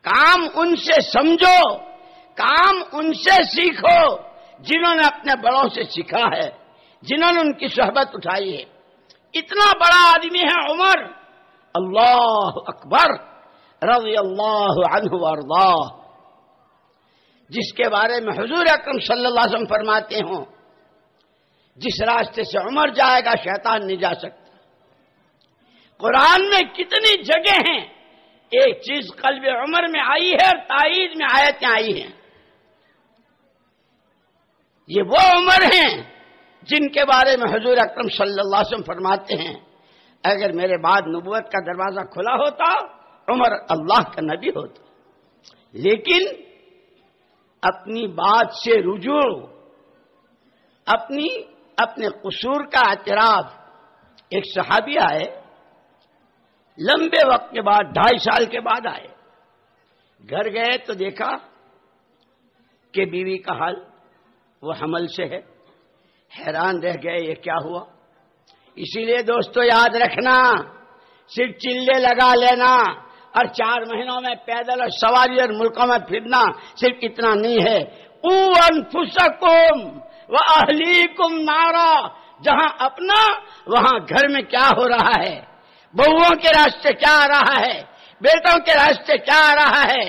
کام ان سے سمجھو، کام ان سے سیکھو جنہوں نے اپنے بڑوں سے سیکھا ہے، جنہوں نے ان کی صحبت اٹھائی ہے۔ اتنا بڑا آدمی ہے عمر، اللہ اکبر، رضی اللہ عنہ وارضاہ، جس کے بارے میں حضور اکرم صلی اللہ علیہ وسلم فرماتے ہوں جس راستے سے عمر جائے گا شیطان نہیں جا سکتا۔ قرآن میں کتنی جگہ ہیں ایک چیز قلب عمر میں آئی ہے اور تائید میں آیتیں آئی ہیں۔ یہ وہ عمر ہیں جن کے بارے میں حضور اکرم صلی اللہ علیہ وسلم فرماتے ہیں اگر میرے بعد نبوت کا دروازہ کھلا ہوتا عمر اللہ کا نبی ہوتا۔ لیکن اپنی بات سے رجوع، اپنے قصور کا اعتراف، ایک صحابی آئے لمبے وقت کے بعد، 2.5 سال کے بعد آئے، گھر گئے تو دیکھا کہ بیوی کا حال وہ حمل سے ہے، حیران رہ گئے یہ کیا ہوا۔ اسی لیے دوستو یاد رکھنا، صرف چلے لگا لینا اور 4 مہینوں میں پیدل اور سواری اور ملکوں میں پھرنا صرف اتنا نہیں ہے۔ قوا انفسکم واہلیکم نارا، جہاں اپنا وہاں گھر میں کیا ہو رہا ہے، بہوؤں کے راستے کیا آ رہا ہے، بیٹوں کے راستے کیا آ رہا ہے،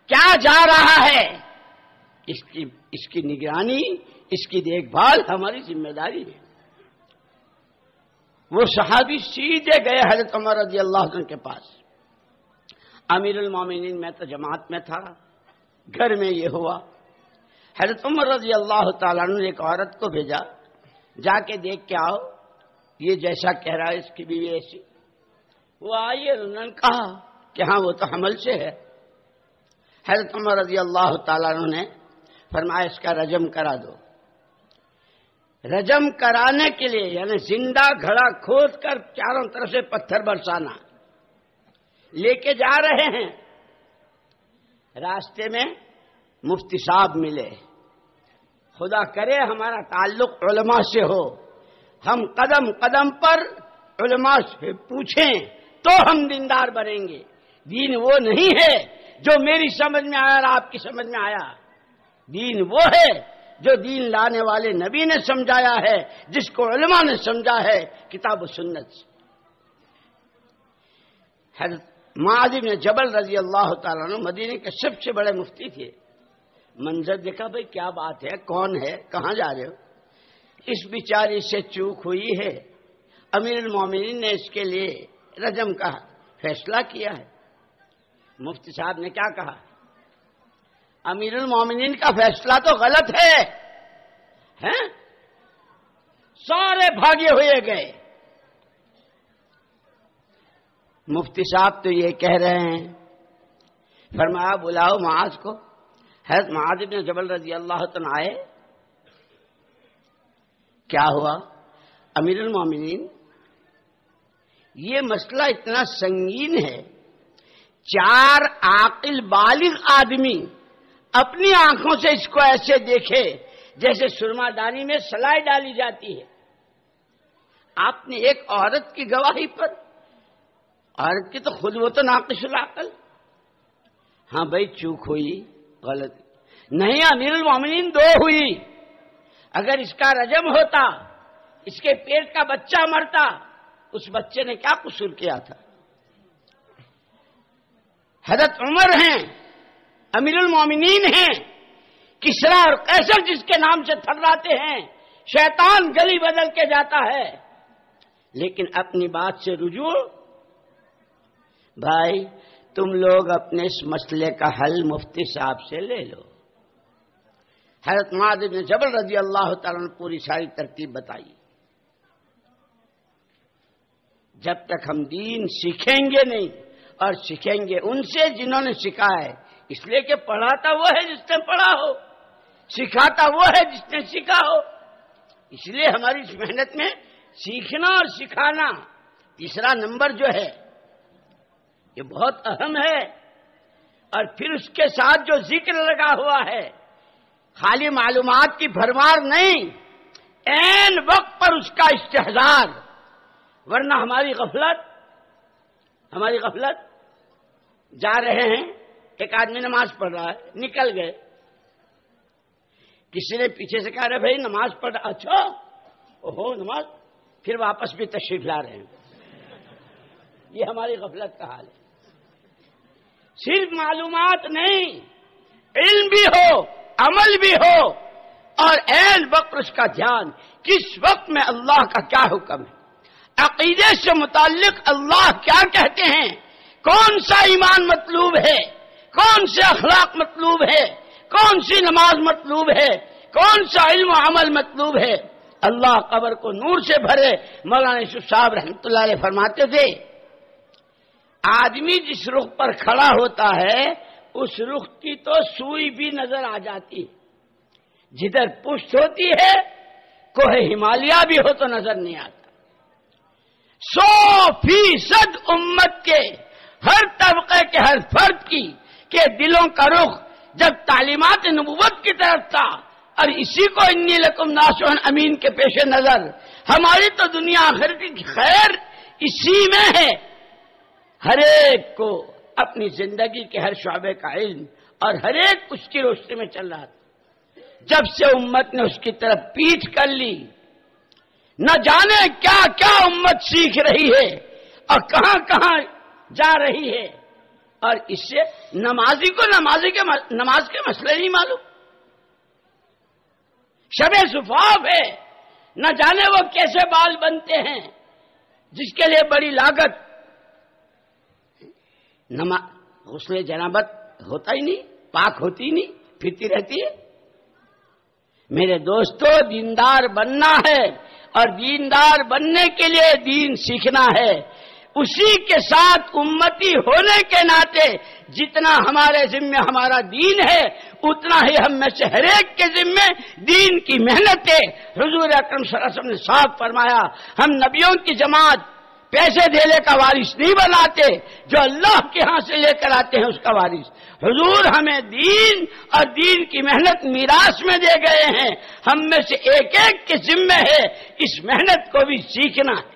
کیا جا رہا ہے، اس کی نگرانی، اس کی دیکھ بھال ہماری ذمہ داری ہے۔ وہ صحابی سیدھے گئے حضرت عمر رضی اللہ عنہ کے پاس۔ امیر المومنین میں تو جماعت میں تھا، گھر میں یہ ہوا۔ حضرت عمر رضی اللہ تعالیٰ عنہ نے ایک عورت کو بھیجا، جا کے دیکھ کے آؤ یہ جیسا کہہ رہا ہے اس کی بیوی ایسی۔ وہ آئی اور انہوں نے کہا کہ ہاں وہ تو حمل سے ہے۔ حضرت عمر رضی اللہ تعالیٰ عنہ نے فرمایا اس کا رجم کرا دو۔ رجم کرانے کے لیے یعنی زندہ گھڑا کھود کر چاروں طرف سے پتھر برسانا، لے کے جا رہے ہیں، راستے میں مفتی صاحب ملے۔ خدا کرے ہمارا تعلق علماء سے ہو، ہم قدم قدم پر علماء سے پوچھیں تو ہم دیندار بنیں گے۔ دین وہ نہیں ہے جو میری سمجھ میں آیا اور آپ کی سمجھ میں آیا، دین وہ ہے جو دین لانے والے نبی نے سمجھایا ہے، جس کو علماء نے سمجھا ہے کتاب و سنت سے۔ حضرت معاذ بن جبل رضی اللہ تعالیٰ عنہ مدینے کے سب سے بڑے مفتی تھے۔ منظر دیکھا بھئی کیا بات ہے، کون ہے، کہاں جا رہے ہو؟ اس بیچاری سے چوک ہوئی ہے، امیر المومنین نے اس کے لیے رجم کا فیصلہ کیا ہے۔ مفتی صاحب نے کیا کہا؟ امیر المومنین کا فیصلہ تو غلط ہے، سارے بھاگے ہوئے گئے۔ مفتی صاحب تو یہ کہہ رہے ہیں، فرمایا بلاؤ معاذ کو۔ حضرت معاذ بن جبل رضی اللہ عنہ آئے۔ کیا ہوا؟ امیر المومنین یہ مسئلہ اتنا سنگین ہے، 4 عاقل بالغ آدمی اپنی آنکھوں سے اس کو ایسے دیکھے جیسے سرما دانی میں سلائی ڈالی جاتی ہے۔ آپ نے ایک عورت کی گواہی پر، عورت کی تو خود وہ تو ناقص العقل، ہاں بھائی چوک ہوئی، غلط نہیں، امیر المومنین 2 ہوئی۔ اگر اس کا رجم ہوتا، اس کے پیٹ کا بچہ مرتا، اس بچے نے کیا قصور کیا تھا؟ حضرت عمر ہیں، امیر المومنین ہیں، کسریٰ اور قیصر جس کے نام سے تھراتے ہیں، شیطان گلی بدل کے جاتا ہے، لیکن اپنی بات سے رجوع۔ بھائی تم لوگ اپنے اس مسئلے کا حل مفتی صاحب سے لے لو۔ حضرت معاذ بن جبل رضی اللہ تعالیٰ نے پوری ساری ترتیب بتائی۔ جب تک ہم دین سیکھیں گے نہیں، اور سیکھیں گے ان سے جنہوں نے سکھایا ہے، اس لیے کہ پڑھاتا وہ ہے جس نے پڑھا ہو، سکھاتا وہ ہے جس نے سیکھا ہو۔ اس لیے ہماری اس محنت میں سیکھنا اور سکھانا 3 نمبر جو ہے یہ بہت اہم ہے۔ اور پھر اس کے ساتھ جو ذکر لگا ہوا ہے، خالی معلومات کی بھرمار نہیں، عین وقت پر اس کا استحضار، ورنہ ہماری غفلت جا رہے ہیں ایک آدمی نماز پڑھ رہا ہے، نکل گئے، کسی نے پیچھے سے کہا رہے بھائی نماز پڑھ رہا، اچھا اوہو نماز، پھر واپس بھی تشریف لا رہے ہیں۔ یہ ہماری غفلت کا حال ہے۔ صرف معلومات نہیں، علم بھی ہو، عمل بھی ہو، اور عین وقت اس کا دھیان کس وقت میں اللہ کا کیا حکم ہے، عقیدے سے متعلق اللہ کیا کہتے ہیں، کون سا ایمان مطلوب ہے، کون سے اخلاق مطلوب ہے، کون سی نماز مطلوب ہے، کون سا علم و عمل مطلوب ہے۔ اللہ قبر کو نور سے بھرے۔ مولانا یوسف صاحب رحمۃ اللہ علیہ فرماتے تھے آدمی جس رخ پر کھڑا ہوتا ہے اس رخ کی تو سوئی بھی نظر آ جاتی ہے، جدھر پشت ہوتی ہے کوہ ہمالیہ بھی ہو تو نظر نہیں آتا۔ 100% امت کے ہر طبقے کے ہر فرد کی کے دلوں کا رخ جب تعلیمات نبوت کی طرف تھا، اور اسی کو انی لکم ناصح امین کے پیش نظر ہماری تو دنیا آخرت کی خیر اسی میں ہے۔ ہر ایک کو اپنی زندگی کے ہر شعبے کا علم اور ہر ایک اس کی روشنی میں چل رہا تھا۔ جب سے امت نے اس کی طرف پیٹھ کر لی، نہ جانے کیا کیا امت سیکھ رہی ہے اور کہاں کہاں جا رہی ہے، اور اس سے نمازی کو نماز کے مسئلے نہیں معلوم، شب صفاف ہے، نہ جانے وہ کیسے بال بنتے ہیں جس کے لیے بڑی لاگت، غسل جنابت ہوتا ہی نہیں، پاک ہوتی ہی نہیں، پھرتی رہتی ہے۔ میرے دوستو دیندار بننا ہے، اور دیندار بننے کے لیے دین سیکھنا ہے۔ اسی کے ساتھ امتی ہونے کے ناطے جتنا ہمارے ذمہ ہمارا دین ہے اتنا ہی ہم میں سے ہر ایک کے ذمہ دین کی محنت ہے۔ حضور اکرم صلی اللہ علیہ وسلم نے صاف فرمایا ہم نبیوں کی جماعت پیسے دینے کا وارث نہیں بناتے، جو اللہ کے ہاں سے لے کر آتے ہیں اس کا وارث۔ حضور ہمیں دین اور دین کی محنت میراث میں دے گئے ہیں، ہم میں سے ایک ایک کے ذمہ ہے اس محنت کو بھی سیکھنا ہے۔